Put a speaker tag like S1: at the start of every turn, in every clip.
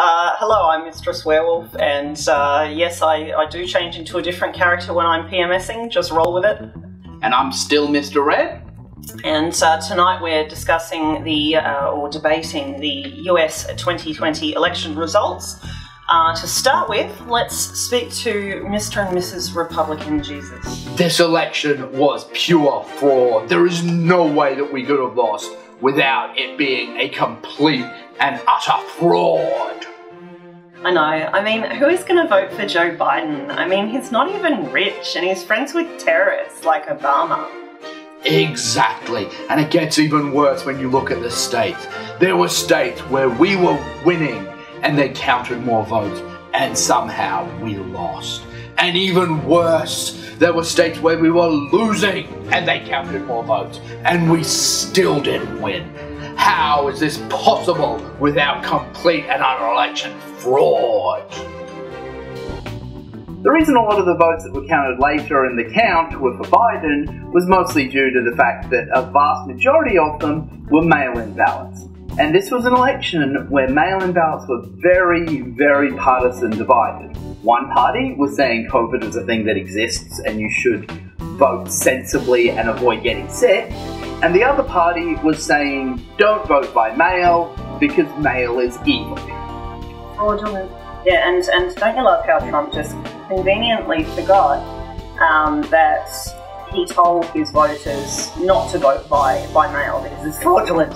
S1: Hello, I'm Mistress Werewolf, and yes, I do change into a different character when I'm PMSing, just roll with it.
S2: And I'm still Mr. Red.
S1: And tonight we're discussing or debating the US 2020 election results. To start with, let's speak to Mr. and Mrs. Republican Jesus.
S2: This election was pure fraud. There is no way that we could have lost without it being a complete and utter fraud.
S1: I know. I mean, who is going to vote for Joe Biden? I mean, he's not even rich and he's friends with terrorists like Obama.
S2: Exactly. And it gets even worse when you look at the states. There were states where we were winning and they counted more votes and somehow we lost. And even worse, there were states where we were losing and they counted more votes and we still didn't win. How is this possible without complete and utter election fraud? The reason a lot of the votes that were counted later in the count were for Biden was mostly due to the fact that a vast majority of them were mail-in ballots. And this was an election where mail-in ballots were very, very partisan divided. One party was saying COVID is a thing that exists and you should vote sensibly and avoid getting sick. And the other party was saying, don't vote by mail because mail is evil.
S1: Fraudulent. Yeah, and don't you love how Trump just conveniently forgot that he told his voters not to vote by mail because it's fraudulent.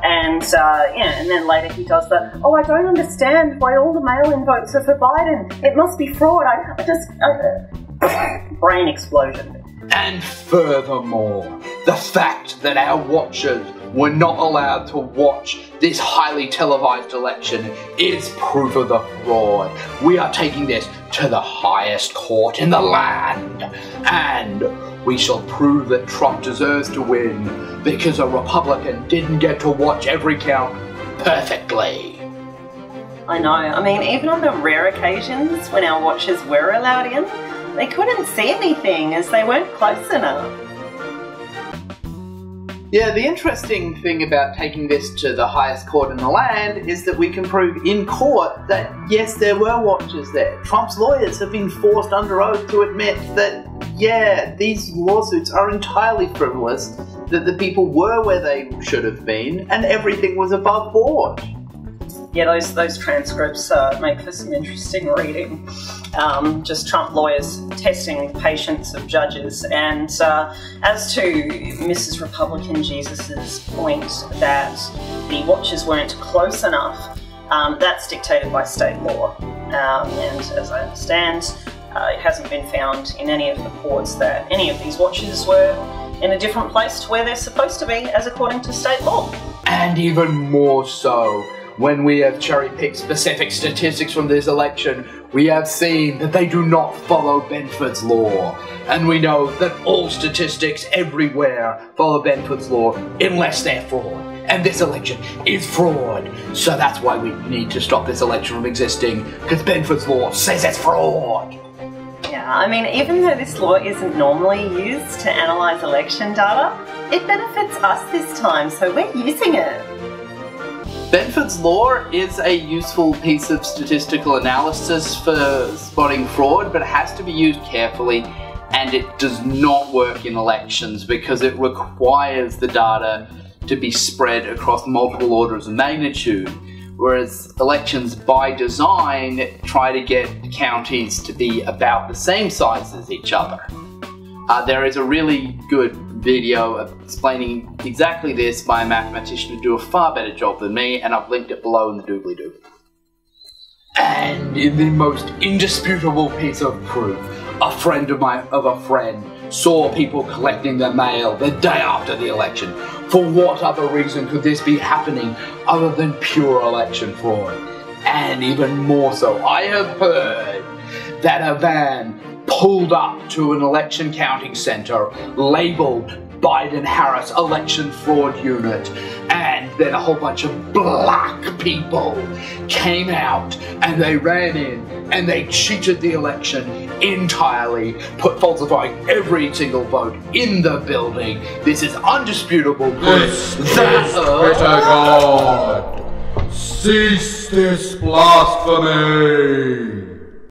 S1: And yeah, and then later he does the, oh, I don't understand why all the mail-in votes are for Biden. It must be fraud. I just brain explosion.
S2: And furthermore, the fact that our watchers were not allowed to watch this highly televised election is proof of the fraud. We are taking this to the highest court in the land, and we shall prove that Trump deserves to win because a Republican didn't get to watch every count perfectly.
S1: I know. I mean, even on the rare occasions when our watchers were allowed in, they couldn't see anything as they weren't close enough.
S2: Yeah, the interesting thing about taking this to the highest court in the land is that we can prove in court that, yes, there were watchers there. Trump's lawyers have been forced under oath to admit that, yeah, these lawsuits are entirely frivolous, that the people were where they should have been, and everything was above board.
S1: Yeah, those transcripts make for some interesting reading. Just Trump lawyers testing the patience of judges. And as to Mrs. Republican Jesus's point that the watchers weren't close enough, that's dictated by state law. And as I understand, it hasn't been found in any of the courts that any of these watchers were in a different place to where they're supposed to be, as according to state law.
S2: And even more so, when we have cherry-picked specific statistics from this election, we have seen that they do not follow Benford's law. And we know that all statistics everywhere follow Benford's law unless they're fraud. And this election is fraud. So that's why we need to stop this election from existing, because Benford's law says it's fraud.
S1: Yeah, I mean, even though this law isn't normally used to analyse election data, it benefits us this time, so we're using it.
S2: Benford's law is a useful piece of statistical analysis for spotting fraud, but it has to be used carefully, and it does not work in elections because it requires the data to be spread across multiple orders of magnitude, whereas elections by design try to get counties to be about the same size as each other. There is a really good video explaining exactly this by a mathematician who do a far better job than me, and I've linked it below in the doobly-doo. And in the most indisputable piece of proof, a friend of a friend saw people collecting their mail the day after the election. For what other reason could this be happening other than pure election fraud? And even more so, I have heard that a van pulled up to an election counting centre labelled Biden-Harris Election Fraud Unit, and then a whole bunch of black people came out and they ran in and they cheated the election entirely, falsifying every single vote in the building. This is undisputable proof that
S3: Cease this blasphemy!